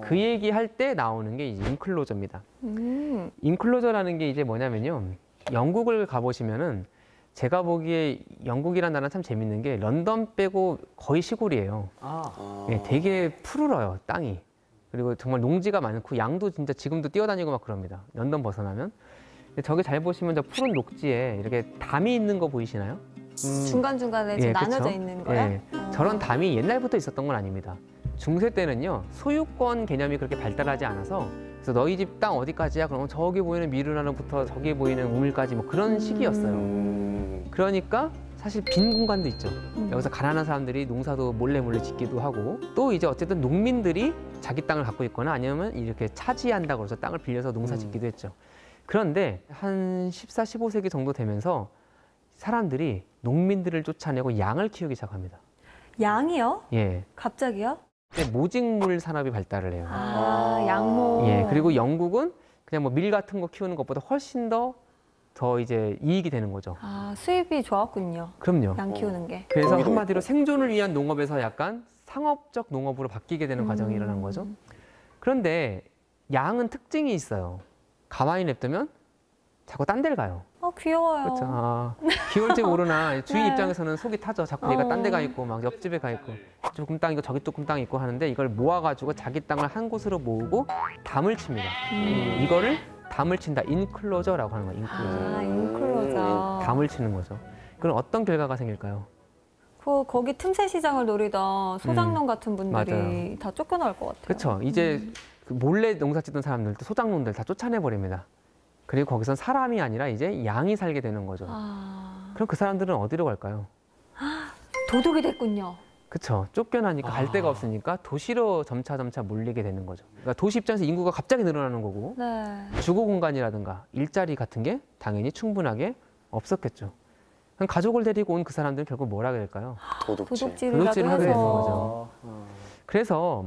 그 얘기할 때 나오는 게 이제 인클로저입니다. 인클로저라는 게 이제 뭐냐면요. 영국을 가보시면은 제가 보기에 영국이라는 나라는 참 재밌는 게 런던 빼고 거의 시골이에요. 예, 되게 푸르러요, 땅이. 그리고 정말 농지가 많고 양도 진짜 지금도 뛰어다니고 막 그럽니다. 런던 벗어나면. 근데 저기 잘 보시면 저 푸른 녹지에 이렇게 담이 있는 거 보이시나요? 중간중간에 좀 나눠져 있는 거야? 예, 저런 담이 옛날부터 있었던 건 아닙니다. 중세 때는요, 소유권 개념이 그렇게 발달하지 않아서 그래서 너희 집 땅 어디까지야? 그러면 저기 보이는 미루나루부터 저기 보이는 우물까지 뭐 그런 시기였어요. 그러니까 사실 빈 공간도 있죠. 여기서 가난한 사람들이 농사도 몰래 짓기도 하고 또 이제 어쨌든 농민들이 자기 땅을 갖고 있거나 아니면 이렇게 차지한다고 해서 땅을 빌려서 농사 짓기도 했죠. 그런데 한 14, 15세기 정도 되면서 사람들이 농민들을 쫓아내고 양을 키우기 시작합니다. 양이요? 예. 갑자기요? 모직물 산업이 발달을 해요. 양모. 예. 그리고 영국은 그냥 뭐 밀 같은 거 키우는 것보다 훨씬 더 이제 이익이 되는 거죠. 수입이 좋았군요. 그럼요. 양 키우는 게. 그래서 한마디로 생존을 위한 농업에서 약간 상업적 농업으로 바뀌게 되는 과정이 일어난 거죠. 그런데 양은 특징이 있어요. 가만히 냅두면 자꾸 딴 데를 가요. 귀여워요. 그렇죠. 귀여울지 모르나 주인 네. 입장에서는 속이 타죠. 자꾸 얘가 딴 데 가 있고 막 옆집에 가 있고 조금 땅 있고 저기 조금 땅 있고 하는데 이걸 모아가지고 자기 땅을 한 곳으로 모으고 담을 칩니다. 이거를 담을 친다. 인클로저라고 하는 거예요. 인클로저. 인클로저. 담을 치는 거죠. 그럼 어떤 결과가 생길까요? 거기 틈새 시장을 노리던 소장농 같은 분들이 맞아요. 다 쫓겨날 것 같아요. 그렇죠. 이제 그 몰래 농사 짓던 사람들도 소장농들 다 쫓아내버립니다. 그리고 거기선 사람이 아니라 이제 양이 살게 되는 거죠. 그럼 그 사람들은 어디로 갈까요? 도둑이 됐군요. 그렇죠. 쫓겨나니까 갈 데가 없으니까 도시로 점차 몰리게 되는 거죠. 그러니까 도시 입장에서 인구가 갑자기 늘어나는 거고 네. 주거 공간이라든가 일자리 같은 게 당연히 충분하게 없었겠죠. 그럼 가족을 데리고 온 그 사람들은 결국 뭘 하게 될까요? 도둑질이라도 도둑질을 하게 되는 해서. 거죠. 그래서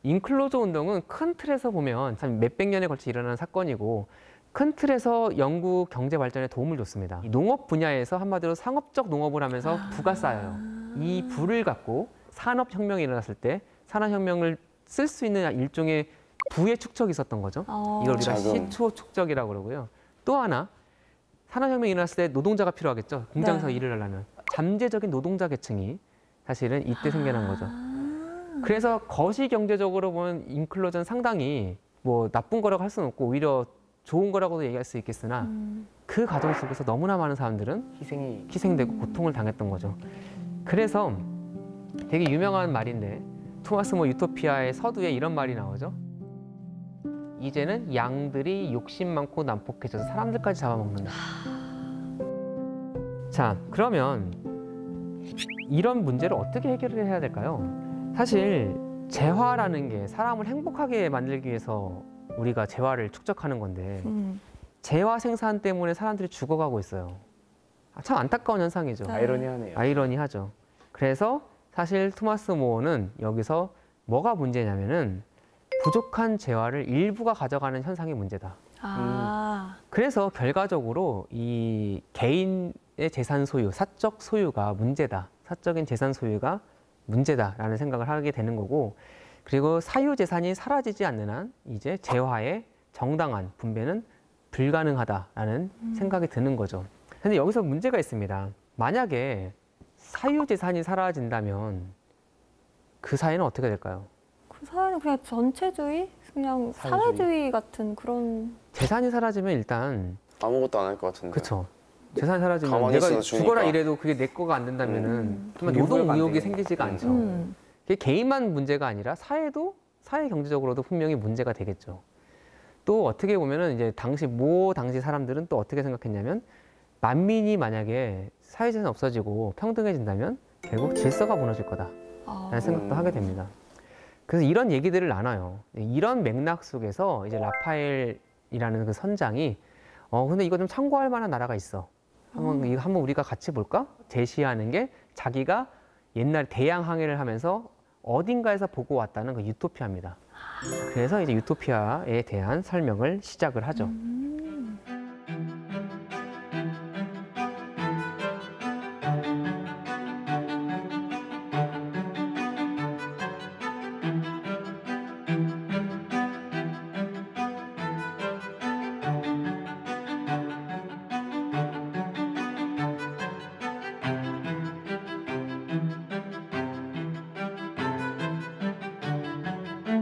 인클로저 운동은 큰 틀에서 보면 한 몇백 년에 걸쳐 일어나는 사건이고 큰 틀에서 영국 경제 발전에 도움을 줬습니다. 이 농업 분야에서 한마디로 상업적 농업을 하면서 부가 쌓여요. 이 부를 갖고 산업혁명이 일어났을 때 산업혁명을 쓸 수 있는 일종의 부의 축적이 있었던 거죠. 이걸 우리가 시초 축적이라고 그러고요. 또 하나 산업혁명이 일어났을 때 노동자가 필요하겠죠. 공장에서 일을 하려면. 잠재적인 노동자 계층이 사실은 이때 생겨난 거죠. 그래서 거시경제적으로 보면 인클로저는 상당히 뭐 나쁜 거라고 할 수는 없고 오히려 좋은 거라고도 얘기할 수 있겠으나 그 과정 속에서 너무나 많은 사람들은 희생되고 고통을 당했던 거죠. 그래서 되게 유명한 말인데 토마스 모 유토피아의 서두에 이런 말이 나오죠. 이제는 양들이 욕심 많고 난폭해져서 사람들까지 잡아먹는다. 자, 그러면 이런 문제를 어떻게 해결을 해야 될까요? 사실 재화라는 게 사람을 행복하게 만들기 위해서 우리가 재화를 축적하는 건데 재화 생산 때문에 사람들이 죽어가고 있어요. 참 안타까운 현상이죠. 아이러니하네요. 아이러니하죠. 그래서 사실 토마스 모어는 여기서 뭐가 문제냐면은 부족한 재화를 일부가 가져가는 현상이 문제다. 그래서 결과적으로 이 개인의 재산 소유, 사적 소유가 문제다. 사적인 재산 소유가 문제다라는 생각을 하게 되는 거고 그리고 사유 재산이 사라지지 않는 한 이제 재화의 정당한 분배는 불가능하다라는 생각이 드는 거죠. 근데 여기서 문제가 있습니다. 만약에 사유 재산이 사라진다면 그 사회는 어떻게 될까요? 그 사회는 그냥 전체주의? 그냥 사회주의 같은 그런. 재산이 사라지면 일단 아무것도 안 할 것 같은데. 그렇죠. 재산이 사라지면 가만히 내가 있어서 죽어라 주니까. 이래도 그게 내 거가 안 된다면은 정말 노동 의욕이 생기지가 않죠. 그게 개인만 문제가 아니라 사회도 사회 경제적으로도 분명히 문제가 되겠죠. 또 어떻게 보면은 이제 당시 사람들은 또 어떻게 생각했냐면 만민이 만약에 사회재산이 없어지고 평등해진다면 결국 질서가 무너질 거다라는 생각도 하게 됩니다. 그래서 이런 얘기들을 나눠요. 이런 맥락 속에서 이제 라파엘이라는 그 선장이 근데 이거 좀 참고할 만한 나라가 있어. 한번 우리가 같이 볼까? 제시하는 게 자기가 옛날 대양 항해를 하면서 어딘가에서 보고 왔다는 그 유토피아입니다. 그래서 이제 유토피아에 대한 설명을 시작을 하죠.